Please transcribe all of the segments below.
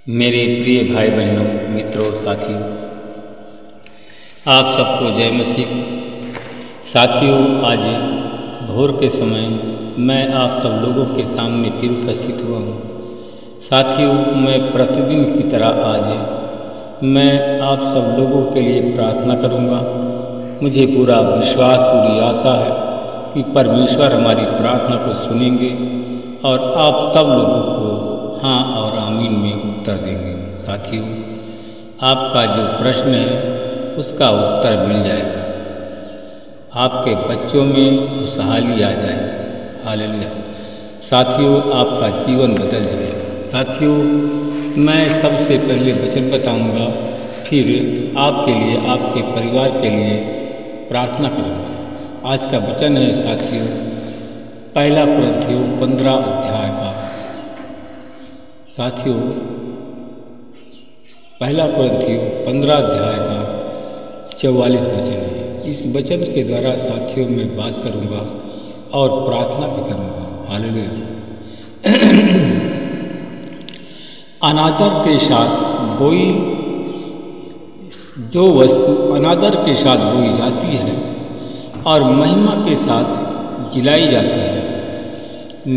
मेरे प्रिय भाई बहनों, मित्रों, साथियों, आप सबको जय मसीह। साथियों, आज भोर के समय मैं आप सब लोगों के सामने फिर उपस्थित हुआ हूँ। साथियों, मैं प्रतिदिन की तरह आज मैं आप सब लोगों के लिए प्रार्थना करूँगा। मुझे पूरा विश्वास, पूरी आशा है कि परमेश्वर हमारी प्रार्थना को सुनेंगे और आप सब लोगों को हाँ और आमीन में उत्तर देंगे। साथियों, आपका जो प्रश्न है उसका उत्तर मिल जाएगा। आपके बच्चों में खुशहाली आ जाएगी। हालेलुया। साथियों, आपका जीवन बदल जाएगा। साथियों, मैं सबसे पहले वचन बताऊंगा, फिर आपके लिए, आपके परिवार के लिए प्रार्थना करूंगा। आज का वचन है साथियों, पहला कुरिन्थियों 15 अध्याय का। साथियों, पहला कुरिन्थियों 15 अध्याय का 44 वचन है। इस वचन के द्वारा साथियों मैं बात करूंगा और प्रार्थना भी करूंगा। हालेलुया। अनादर के साथ बोई, जो वस्तु अनादर के साथ बोई जाती है और महिमा के साथ जिलाई जाती है,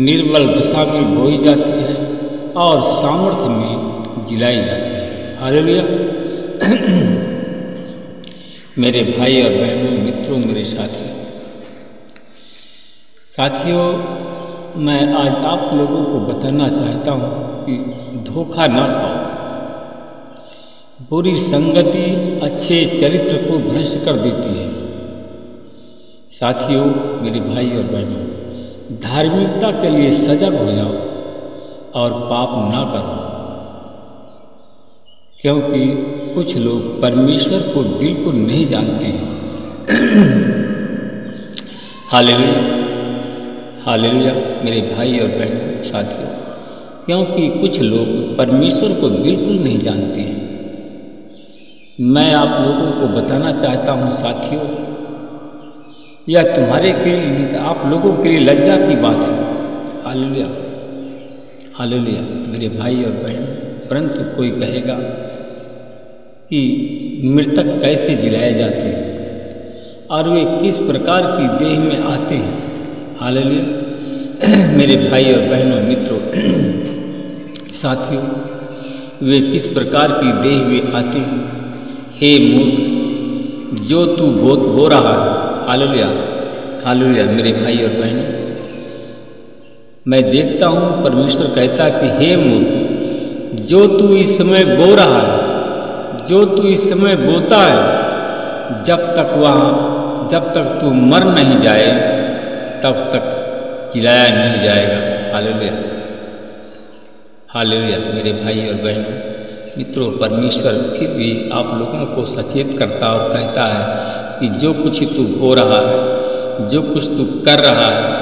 निर्बल दशा में बोई जाती है और सामर्थ्य में जिलाई जाती है। हालेलुया। मेरे भाई और बहनों, मित्रों, मेरे साथियों, मैं आज आप लोगों को बताना चाहता हूँ कि धोखा ना खाओ। बुरी संगति अच्छे चरित्र को भ्रष्ट कर देती है। साथियों, मेरे भाई और बहनों, धार्मिकता के लिए सजग हो जाओ और पाप ना करो, क्योंकि कुछ लोग परमेश्वर को बिल्कुल नहीं जानते हैं। Hallelujah, hallelujah. मेरे भाई और बहन, साथियों, क्योंकि कुछ लोग परमेश्वर को बिल्कुल नहीं जानते हैं। मैं आप लोगों को बताना चाहता हूँ साथियों, यह तुम्हारे के लिए, आप लोगों के लिए लज्जा की बात है। Hallelujah, hallelujah. मेरे भाई और बहन, परंतु कोई कहेगा कि मृतक कैसे जिलाए जाते हैं और वे किस प्रकार की देह में आते हैं। हालेलुया। मेरे भाई और बहनों, मित्रों, साथियों, वे किस प्रकार की देह में आते हैं। हे मूर्ख, जो तू बो रहा है। Hallelujah, hallelujah. मेरे भाई और बहनों, मैं देखता हूँ परमेश्वर कहता कि हे मूर्ख, जो तू इस समय बो रहा है, जो तू इस समय बोता है, जब तक तू मर नहीं जाए तब तक जिलाया नहीं जाएगा। Hallelujah, hallelujah. मेरे भाई और बहनों, मित्रों, परमेश्वर फिर भी आप लोगों को सचेत करता और कहता है कि जो कुछ तू बो रहा है, जो कुछ तू कर रहा है,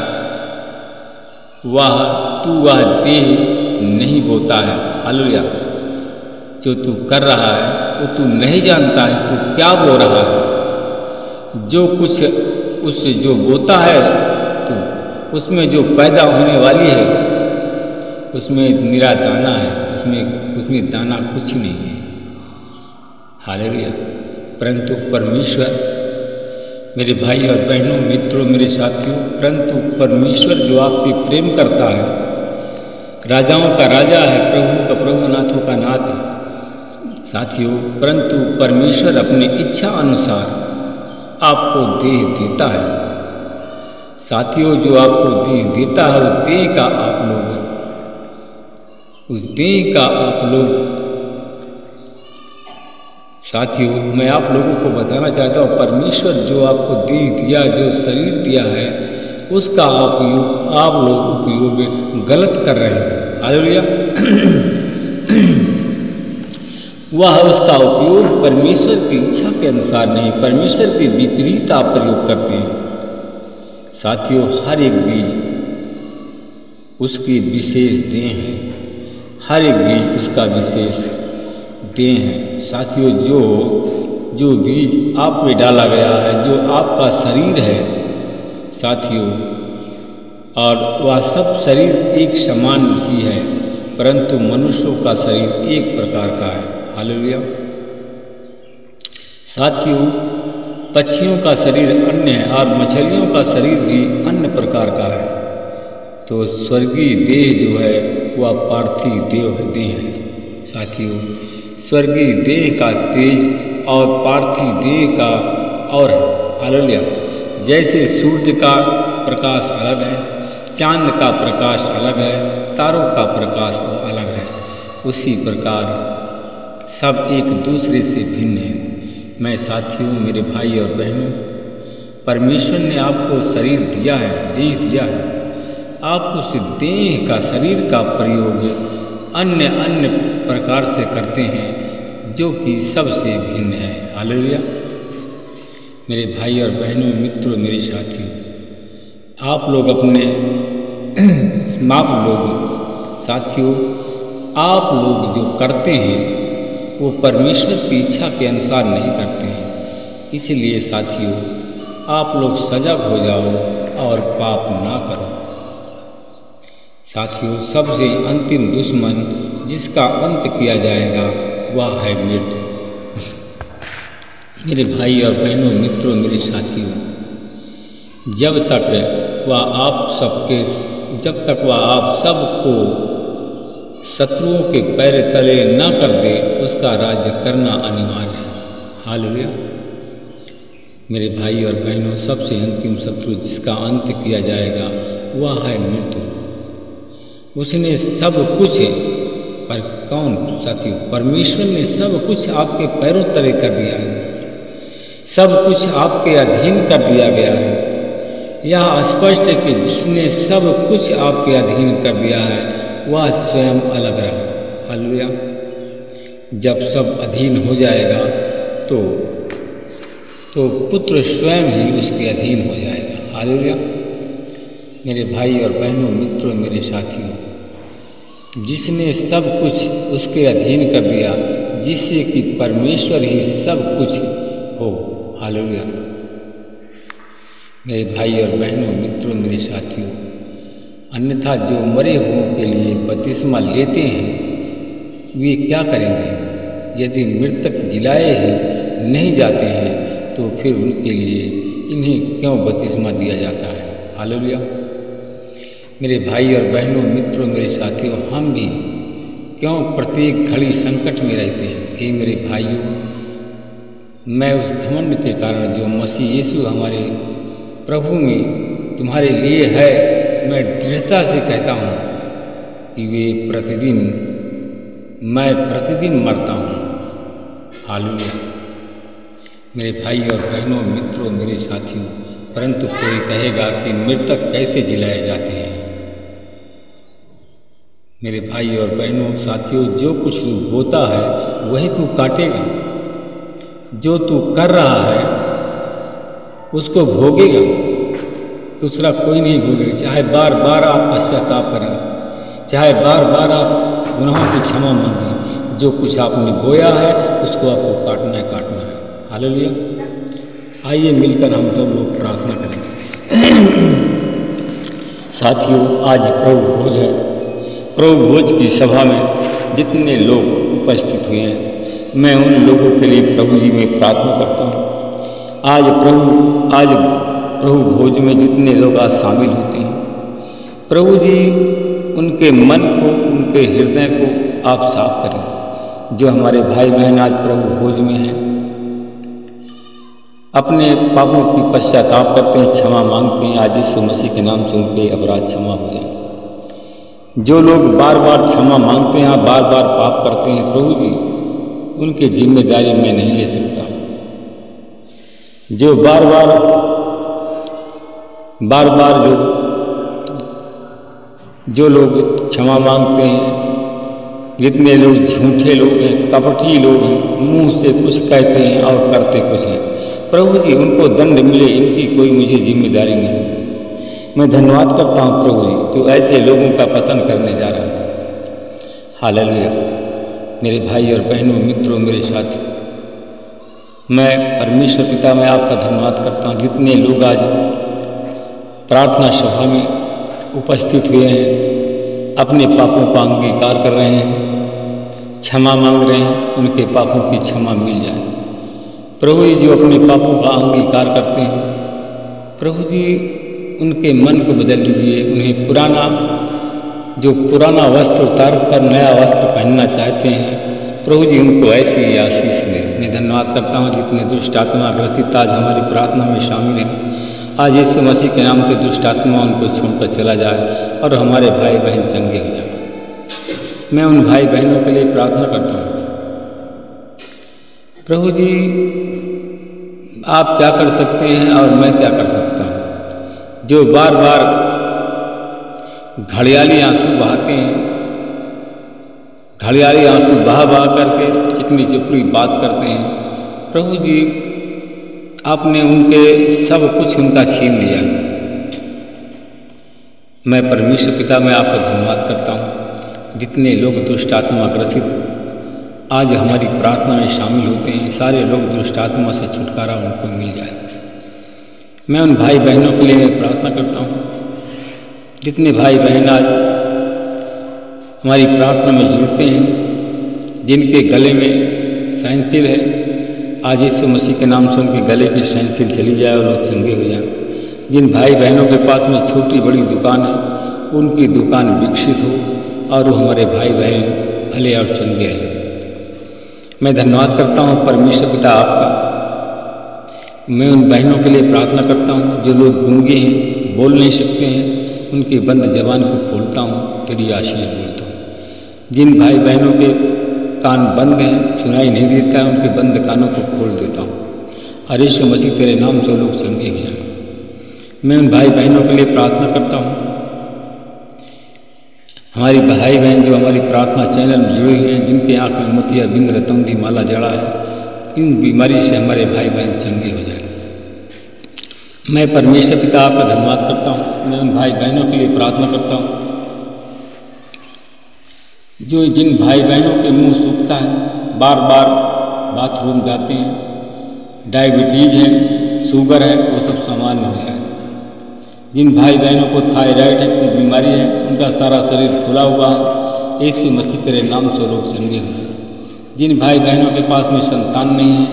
वह देह नहीं बोता है। हालेलुया। जो तू कर रहा है वो तू नहीं जानता है तू क्या बो रहा है। जो कुछ उससे जो बोता है तो उसमें जो पैदा होने वाली है उसमें निरा दाना है, उसमें दाना कुछ नहीं है। हालेलुया। परंतु परमेश्वर, मेरे भाई और बहनों, मित्रों, मेरे साथियों, परंतु परमेश्वर जो आपसे प्रेम करता है, राजाओं का राजा है, प्रभु का प्रभु, नाथों का नाथ है। साथियों, परंतु परमेश्वर अपनी इच्छा अनुसार आपको देह देता है। साथियों, जो आपको देह देता है, उस देह का आप लोग साथियों, मैं आप लोगों को बताना चाहता हूँ, परमेश्वर जो आपको देह दिया, जो शरीर दिया है, उसका आप लोग उपयोग गलत कर रहे हैं। हालेलुया। वह उसका उपयोग परमेश्वर की इच्छा के अनुसार नहीं, परमेश्वर के विपरीत आप प्रयोग करते हैं। साथियों, हर एक बीज उसकी विशेष देह है, हर एक बीज उसका विशेष देह है। साथियों, जो बीज आप में डाला गया है, जो आपका शरीर है साथियों, और वह सब शरीर एक समान ही है, परंतु मनुष्यों का शरीर एक प्रकार का है। हालेलुया। साथियों, पक्षियों का शरीर अन्य है और मछलियों का शरीर भी अन्य प्रकार का है। तो स्वर्गीय देह जो है वह पार्थिव देह है। साथियों, स्वर्गीय देह का तेज और पार्थिव देह का और है। हालेलुया। जैसे सूर्य का प्रकाश अलग है, चांद का प्रकाश अलग है, तारों का प्रकाश अलग है, उसी प्रकार सब एक दूसरे से भिन्न है। मैं साथियों, मेरे भाई और बहनों, परमेश्वर ने आपको शरीर दिया है, देह दिया है। आप उस देह का, शरीर का प्रयोग अन्य अन्य प्रकार से करते हैं जो कि सबसे भिन्न है। हालेलुया। मेरे भाई और बहनों, मित्रों, मेरे साथियों, आप लोग अपने साथियों, आप लोग जो करते हैं वो परमेश्वर की इच्छा के अनुसार नहीं करते हैं। इसलिए साथियों, आप लोग सजग हो जाओ और पाप ना करो। साथियों, सबसे अंतिम दुश्मन जिसका अंत किया जाएगा वह है मृत्यु। मेरे भाई और बहनों, मित्रों, मेरे साथियों, जब तक वह आप सबको शत्रुओं के पैर तले न कर दे, उसका राज्य करना अनिवार्य है। हालेलुया। मेरे भाई और बहनों, सबसे अंतिम शत्रु जिसका अंत किया जाएगा वह है मृत्यु। उसने सब कुछ, पर कौन साथियों? परमेश्वर ने सब कुछ आपके पैरों तले कर दिया है, सब कुछ आपके अधीन कर दिया गया है। यह स्पष्ट है कि जिसने सब कुछ आपके अधीन कर दिया है वह स्वयं अलग रहा। हालेलुया। जब सब अधीन हो जाएगा तो पुत्र स्वयं ही उसके अधीन हो जाएगा। हालेलुया। मेरे भाई और बहनों, मित्रों, मेरे साथियों, जिसने सब कुछ उसके अधीन कर दिया, जिससे कि परमेश्वर ही सब कुछ हो। हालेलुया। मेरे भाई और बहनों, मित्रों, मेरे साथियों, अन्यथा जो मरे हुओं के लिए बपतिस्मा लेते हैं वे क्या करेंगे? यदि मृतक जिलाए ही नहीं जाते हैं तो फिर उनके लिए इन्हें क्यों बपतिस्मा दिया जाता है? हालेलुया। मेरे भाई और बहनों, मित्रों, मेरे साथियों, हम भी क्यों प्रत्येक घड़ी संकट में रहते हैं? हे मेरे भाइयों, मैं उस घमंड के कारण जो मसीह यीशु हमारे प्रभु में तुम्हारे लिए है, मैं दृढ़ता से कहता हूँ कि मैं प्रतिदिन मरता हूँ। हालेलुया। मेरे भाई और बहनों, मित्रों, मेरे साथियों, परंतु कोई कहेगा कि मृतक कैसे जिलाए जाते हैं? मेरे भाई और बहनों, साथियों, जो कुछ तू बोता है वही तू काटेगा। जो तू कर रहा है उसको भोगेगा, दूसरा कोई नहीं भोगेगा। चाहे बार बार आप पश्चाताप करें, चाहे बार बार आप गुनाहों की क्षमा मांगें, जो कुछ आपने बोया है उसको आपको काटना है। हालेलुया। आइए मिलकर हम सब लोग प्रार्थना करें। साथियों, आज प्रभु भोज है। प्रभु भोज की सभा में जितने लोग उपस्थित हुए हैं, मैं उन लोगों के लिए प्रभु जी में प्रार्थना करता हूँ। आज प्रभु भोज में जितने लोग आज शामिल होते हैं, प्रभु जी उनके मन को, उनके हृदय को आप साफ करें। जो हमारे भाई बहन आज प्रभु भोज में हैं, अपने पापों की पश्चाताप करते हैं, क्षमा मांगते हैं, आज यीशु मसीह के नाम से उनके अपराध क्षमा हो जाए। जो लोग बार बार क्षमा मांगते हैं, बार बार पाप करते हैं, प्रभु जी उनकी जिम्मेदारी मैं नहीं ले सकता। जो बार बार जो लोग क्षमा मांगते हैं, जितने लोग झूठे लोग हैं, कपटी लोग हैं, मुंह से कुछ कहते हैं और करते कुछ हैं, प्रभु जी उनको दंड मिले, इनकी कोई मुझे जिम्मेदारी नहीं। मैं धन्यवाद करता हूँ प्रभु जी, तो ऐसे लोगों का पतन करने जा रहा है। हालेलुया। मेरे भाई और बहनों, मित्रों, मेरे साथी, मैं परमेश्वर पिता में आपका धन्यवाद करता हूँ। जितने लोग आज प्रार्थना सभा में उपस्थित हुए हैं, अपने पापों का अंगीकार कर रहे हैं, क्षमा मांग रहे हैं, उनके पापों की क्षमा मिल जाए। प्रभु जी जो अपने पापों का अंगीकार करते हैं, प्रभु जी उनके मन को बदल दीजिए। उन्हें पुराना वस्त्र उतार कर नया वस्त्र पहनना चाहते हैं, प्रभु जी उनको ऐसी ही आशीष दें। मैं धन्यवाद करता हूँ जितने दुष्ट आत्मा ग्रसित आज हमारी प्रार्थना में शामिल हैं, आज यीशु मसीह के नाम से दुष्ट आत्मा उनको छोड़कर चला जाए और हमारे भाई बहन चंगे हो जाए। मैं उन भाई बहनों के लिए प्रार्थना करता हूँ, प्रभु जी आप क्या कर सकते हैं और मैं क्या कर सकता हूँ। जो बार बार घड़ियाली आंसू बहाते हैं, घड़ियाली आंसू बहा करके चिकनी चुपड़ी बात करते हैं, प्रभु जी आपने उनके सब कुछ उनका छीन लिया। मैं परमेश्वर पिता में आपका धन्यवाद करता हूँ। जितने लोग दुष्ट आत्मा ग्रसित आज हमारी प्रार्थना में शामिल होते हैं, सारे लोग दुष्ट आत्मा से छुटकारा उनको मिल जाए। मैं उन भाई बहनों के लिए मैं प्रार्थना करता हूँ, जितने भाई बहन आज हमारी प्रार्थना में जुड़ते हैं, जिनके गले में सहनशील है, आज यीशु मसीह के नाम से उनके गले की सहनशील चली जाए और लोग चंगे हो जाए। जिन भाई बहनों के पास में छोटी बड़ी दुकान है, उनकी दुकान विकसित हो और वो हमारे भाई बहन भले और चंगे रहें। मैं धन्यवाद करता हूँ परमेश्वर पिता आपका। मैं उन बहनों के लिए प्रार्थना करता हूँ जो लोग गूंगे हैं, बोल नहीं सकते हैं, उनकी बंद जबान को खोलता हूँ, तेरी आशीष बोलता हूँ। जिन भाई बहनों के कान बंद हैं, सुनाई नहीं देता है, उनके बंद कानों को खोल देता हूँ। और यीशु मसीह तेरे नाम से लोग चंगे हो जाएं। मैं उन भाई बहनों के लिए प्रार्थना करता हूँ, हमारी भाई बहन जो हमारी प्रार्थना चैनल में जुड़े हुए हैं, जिनके आँख में मोतिया बिंद रतौंधी माला जड़ा है, इन बीमारी से हमारे भाई बहन चंगे हो जाएं। मैं परमेश्वर पिता आपका धन्यवाद करता हूँ। मैं उन भाई बहनों के लिए प्रार्थना करता हूँ जो जिन भाई बहनों के मुंह सूखता है, बार बार बाथरूम जाते हैं, डायबिटीज है, शुगर है, वो सब सामान्य हो जाए। जिन भाई बहनों को थायराइड की बीमारी है, उनका सारा शरीर खुला हुआ है, यीशु मसीह तेरे नाम से लोग चंगे हो जाए। जिन भाई बहनों के पास में संतान नहीं है,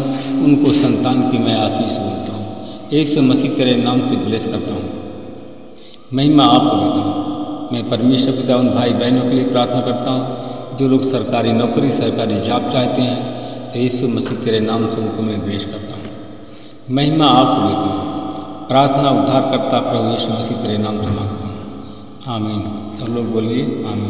उनको संतान की मैं आशीष बोलता हूँ, यीशु मसीह तेरे नाम से ब्लेस करता हूँ, महिमा आपको देता हूँ। मैं परमेश्वर पिता उन भाई बहनों के लिए प्रार्थना करता हूँ जो लोग सरकारी नौकरी, सरकारी जॉब चाहते हैं, तो यीशु मसीह तेरे नाम से उनको मैं ब्लेस करता हूँ, महिमा आपको देता हूँ। प्रार्थना उद्धार करता प्रभु यीशु मसीह तेरे नाम से मांगता हूँ, आमीन। सब लोग बोलिए आमीन।